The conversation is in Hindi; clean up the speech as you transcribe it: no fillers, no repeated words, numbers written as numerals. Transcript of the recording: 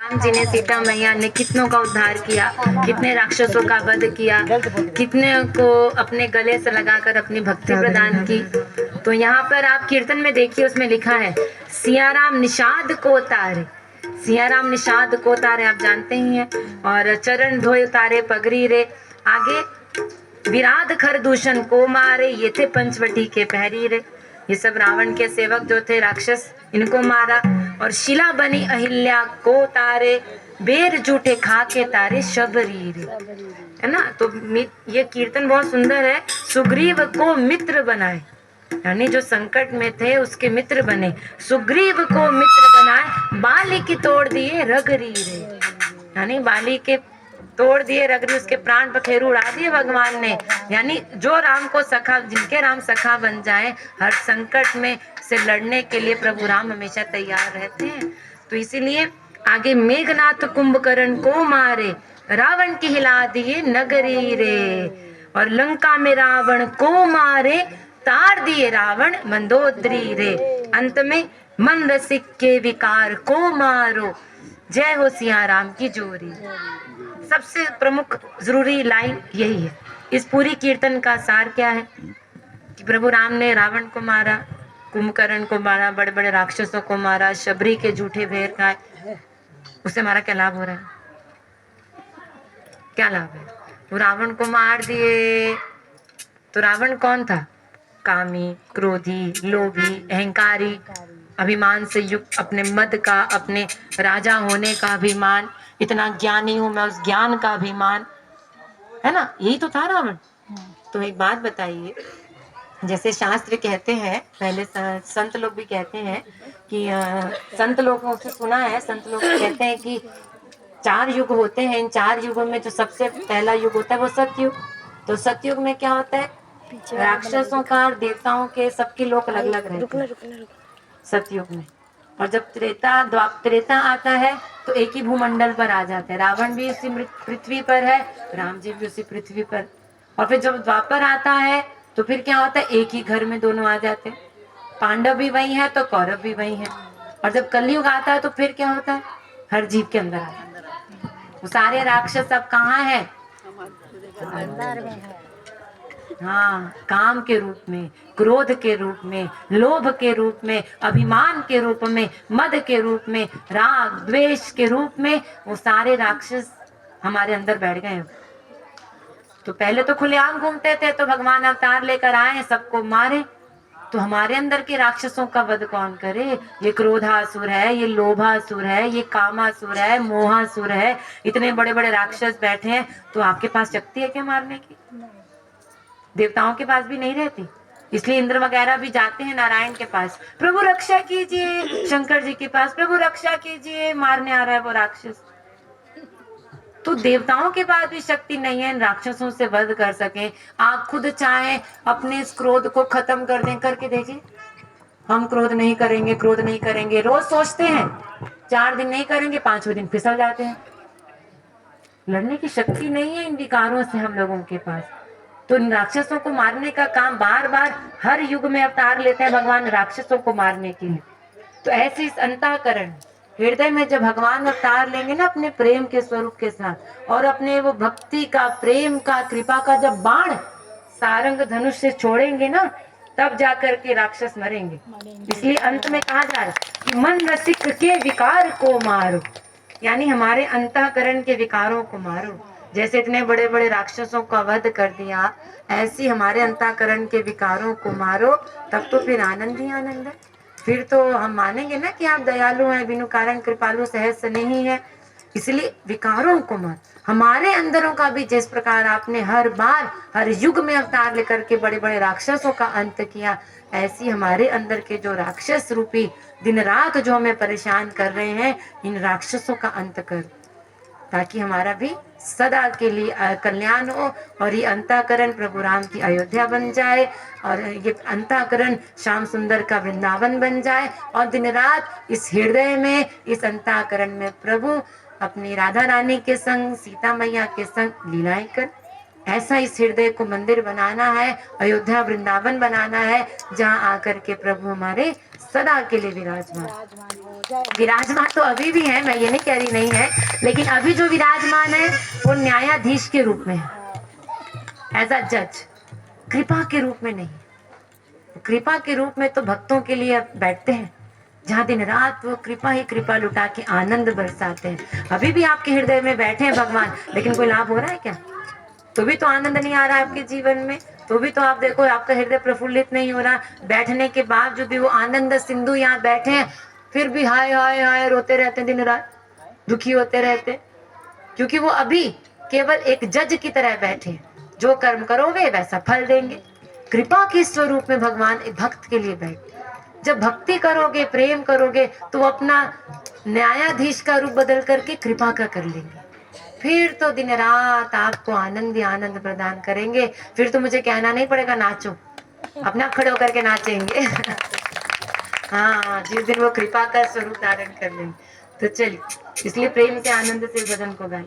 राम जी ने, सीता मैया ने कितनों का उद्धार किया, कितने राक्षसों का वध किया, कितने को अपने गले से लगाकर अपनी भक्ति प्रदान की। तो यहाँ पर आप कीर्तन में देखिए, उसमें लिखा है सिया राम निषाद को तारे, सिया राम निषाद को तारे, आप जानते ही हैं। और चरण धोए तारे पगरी रे, आगे विराट खरदूषण को मारे, ये थे पंचवटी के पहरी रे। ये सब रावण के सेवक जो थे राक्षस, इनको मारा। और शिला बनी अहिल्या को तारे, बेर जूठे खा के तारे शबरी रे, है ना। तो ये कीर्तन बहुत सुंदर है। सुग्रीव को मित्र बनाए, यानी जो संकट में थे उसके मित्र बने। सुग्रीव को मित्र बनाए, बाली की तोड़ दिए रगरी रे, यानी बाली के तोड़ दिए रगरी, उसके प्राण पखेरु उड़ा दिए भगवान ने। यानी जो राम को सखा, जिनके राम सखा बन जाए, हर संकट में से लड़ने के लिए प्रभु राम हमेशा तैयार रहते हैं। तो इसीलिए आगे मेघनाथ कुंभकर्ण को मारे, रावण की हिला दिए नगरी रे। और लंका में रावण को मारे, तार दिए रावण मंदोदरी रे। अंत में मन रसिक के विकार को मारो, जय हो सिया राम की जोरी। सबसे प्रमुख जरूरी लाइन यही है। इस पूरी कीर्तन का सार क्या है कि प्रभु राम ने रावण को मारा, कुंभकर्ण को मारा, बड़े बड़े राक्षसों को मारा, शबरी के झूठे भेड़ खाए, उससे हमारा क्या लाभ हो रहा है? क्या लाभ है? वो रावण को मार दिए तो रावण कौन था? कामी, क्रोधी, लोभी, अहंकारी, अभिमान से युक्त, अपने मद का, अपने राजा होने का अभिमान, इतना ज्ञानी हूं मैं, उस ज्ञान का अभिमान, है ना। यही तो था रावण। तो एक बात बताइए, जैसे शास्त्र कहते हैं, पहले संत लोग भी कहते हैं कि संत लोगों से सुना है, संत लोग कहते हैं कि 4 युग होते हैं। इन 4 युगों में जो सबसे पहला युग होता है वो सतयुग। तो सतयुग में क्या होता है? राक्षसों का और देवताओं के सबके लोग अलग अलग रहते हैं सतयुग में। और जब त्रेता आता है तो एक ही भूमंडल पर आ जाते हैं। रावण भी उसी पृथ्वी पर है, राम जी भी उसी पृथ्वी पर। और फिर जब द्वापर आता है तो फिर क्या होता है? एक ही घर में दोनों आ जाते हैं। पांडव भी वही है तो कौरव भी वही है। और जब कलयुग आता है तो फिर क्या होता है? हर जीव के अंदर आता है। वो सारे राक्षस अब कहाँ है? अंदर में है। हाँ, काम के रूप में, क्रोध के रूप में, लोभ के रूप में, अभिमान के रूप में, मद के रूप में, राग द्वेष के रूप में, वो सारे राक्षस हमारे अंदर बैठ गए। तो पहले तो खुलेआम घूमते थे, तो भगवान अवतार लेकर आए, सबको मारे। तो हमारे अंदर के राक्षसों का वध कौन करे? ये क्रोधासुर है, ये लोभासुर है, ये कामासुर है, मोहासुर है, इतने बड़े बड़े राक्षस बैठे हैं। तो आपके पास शक्ति है क्या मारने की? देवताओं के पास भी नहीं रहती। इसलिए इंद्र वगैरह भी जाते हैं नारायण के पास, प्रभु रक्षा कीजिए, शंकर जी के पास, प्रभु रक्षा कीजिए, मारने आ रहा है वो राक्षस। तो देवताओं के पास भी शक्ति नहीं है इन राक्षसों से वध कर सके। आप खुद चाहे अपने इस क्रोध को खत्म कर दें, करके देखिए। हम क्रोध नहीं करेंगे, क्रोध नहीं करेंगे, रोज सोचते हैं, 4 दिन नहीं करेंगे, 5वें दिन फिसल जाते हैं। लड़ने की शक्ति नहीं है इन विकारों से हम लोगों के पास। तो इन राक्षसों को मारने का काम बार बार हर युग में अवतार लेते हैं भगवान राक्षसों को मारने के लिए। तो ऐसे इस अंतःकरण हृदय में जब भगवान अवतार लेंगे ना अपने प्रेम के स्वरूप के साथ, और अपने वो भक्ति का, प्रेम का, कृपा का जब बाण सारंग धनुष से छोड़ेंगे ना, तब जाकर के राक्षस मरेंगे। इसलिए अंत में कहा जा रहा है कि मन रसिक के विकार को मारो, यानी हमारे अंतःकरण के विकारों को मारो। जैसे इतने बड़े बड़े राक्षसों का वध कर दिया, ऐसी हमारे अंतःकरण के विकारों को मारो, तब तो फिर आनंद ही आनंद है। फिर तो हम मानेंगे ना कि आप दयालु हैं, बिनु कारण कृपालु सहज नहीं है। इसलिए विकारों को मत, हमारे अंदरों का भी जिस प्रकार आपने हर बार हर युग में अवतार लेकर के बड़े बड़े राक्षसों का अंत किया, ऐसी हमारे अंदर के जो राक्षस रूपी दिन रात जो हमें परेशान कर रहे हैं, इन राक्षसों का अंत कर, ताकि हमारा भी सदा के लिए कल्याण हो। और ये अंतःकरण प्रभु राम की अयोध्या बन जाए, और ये अंतःकरण श्याम सुंदर का वृंदावन बन जाए, और दिन रात इस हृदय में, इस अंतःकरण में प्रभु अपनी राधा रानी के संग, सीता मैया के संग लीलाएं कर। ऐसा इस हृदय को मंदिर बनाना है, अयोध्या वृंदावन बनाना है, जहाँ आकर के प्रभु हमारे सदा के लिए विराजमान तो अभी भी है, मैं ये नहीं कह रही नहीं है, लेकिन अभी जो विराजमान है वो न्यायाधीश के रूप में है, एज अ जज, कृपा के रूप में नहीं। कृपा के रूप में तो भक्तों के लिए बैठते हैं, जहाँ दिन रात वो कृपा ही कृपा लुटा के आनंद बरसाते हैं। अभी भी आपके हृदय में बैठे हैं भगवान, लेकिन कोई लाभ हो रहा है क्या? तो भी तो आनंद नहीं आ रहा आपके जीवन में, तो भी तो आप देखो आपका हृदय प्रफुल्लित नहीं हो रहा। बैठने के बाद जो भी वो आनंद सिंधु यहाँ बैठे हैं, फिर भी हाय हाय हाय रोते रहते हैं, दिन रात दुखी होते रहते हैं, क्योंकि वो अभी केवल एक जज की तरह बैठे हैं। जो कर्म करोगे वैसा फल देंगे। कृपा के स्वरूप में भगवान एक भक्त के लिए बैठे। जब भक्ति करोगे, प्रेम करोगे, तो अपना न्यायाधीश का रूप बदल करके कृपा का कर लेंगे। फिर तो दिन रात आपको आनंद ही आनंद प्रदान करेंगे। फिर तो मुझे कहना नहीं पड़ेगा नाचो, अपने आप खड़े होकर के नाचेंगे। हाँ, जिस दिन वो कृपा का स्वरूप धारण कर लेंगे। तो चलिए, इसलिए प्रेम के आनंद से भजन को गाएं।